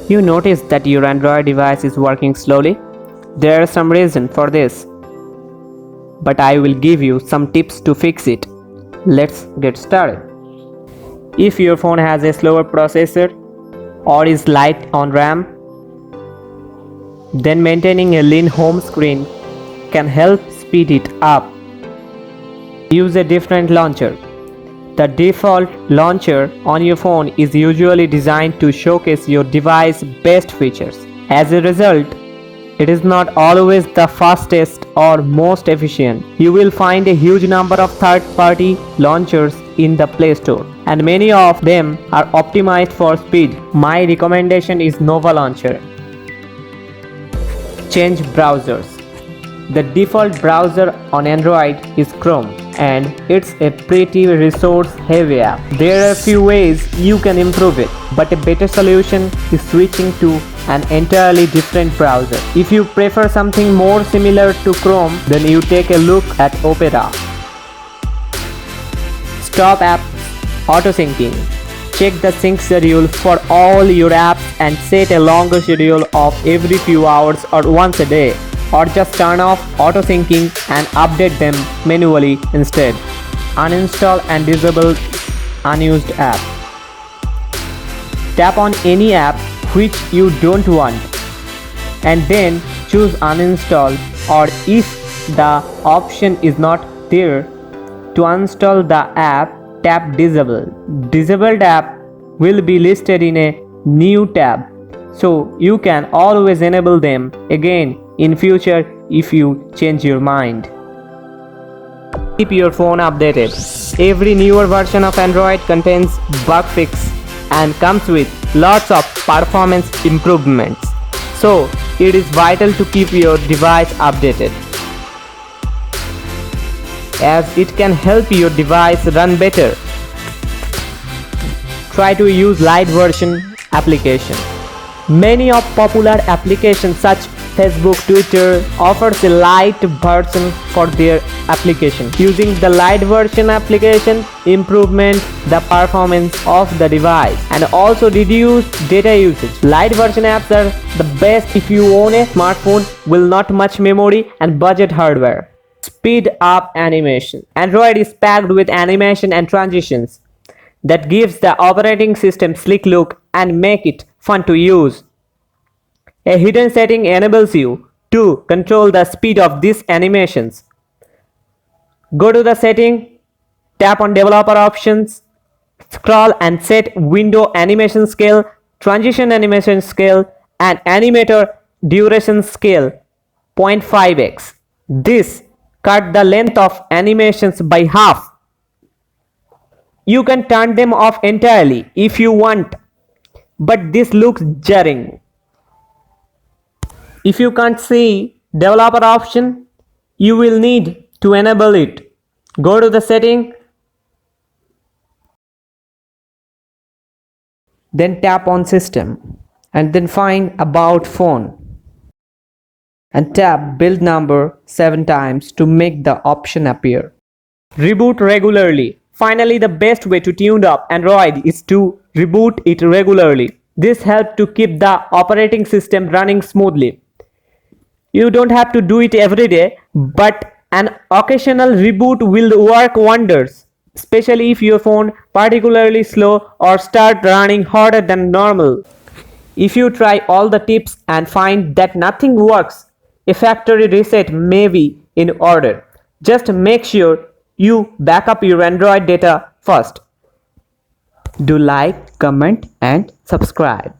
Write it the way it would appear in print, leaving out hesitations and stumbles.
You notice that your Android device is working slowly? There are some reason for this, but I will give you some tips to fix it. Let's get started. If your phone has a slower processor or is light on RAM, then maintaining a lean home screen can help speed it up. Use a different launcher. The default launcher on your phone is usually designed to showcase your device's best features. As a result, it is not always the fastest or most efficient. You will find a huge number of third-party launchers in the Play Store, and many of them are optimized for speed. My recommendation is Nova Launcher. Change browsers. The default browser on Android is Chrome, and it's a pretty resource-heavy app. There are a few ways you can improve it, but a better solution is switching to an entirely different browser. If you prefer something more similar to Chrome, then you take a look at Opera. Stop app auto-syncing. Check the sync schedule for all your apps and set a longer schedule of every few hours or once a day. Or just turn off auto-syncing and update them manually instead. Uninstall and disable unused app. Tap on any app which you don't want and then choose uninstall, or if the option is not there, to uninstall the app, tap disable. Disabled app will be listed in a new tab, so you can always enable them again in future if you change your mind. Keep your phone updated. Every newer version of Android contains bug fix and comes with lots of performance improvements. So it is vital to keep your device updated, as it can help your device run better. Try to use light version application. Many of popular applications such Facebook, Twitter offers a light version for their application. Using the light version application improvement the performance of the device and also reduce data usage. Light version apps are the best if you own a smartphone with not much memory and budget hardware. Speed up animation. Android is packed with animation and transitions that gives the operating system sleek look and make it fun to use. A hidden setting enables you to control the speed of these animations. Go to the setting, tap on developer options, scroll and set window animation scale, transition animation scale and animator duration scale 0.5x. This cut the length of animations by half. You can turn them off entirely if you want, but this looks jarring. If you can't see developer option, you will need to enable it. Go to the setting, then tap on system and then find about phone and tap build number 7 times to make the option appear. Reboot regularly. Finally, the best way to tune up Android is to reboot it regularly. This helps to keep the operating system running smoothly. You don't have to do it every day, but an occasional reboot will work wonders, especially if your phone particularly slow or start running hotter than normal. If you try all the tips and find that nothing works, a factory reset may be in order. Just make sure you back up your Android data first. Do like, comment and subscribe.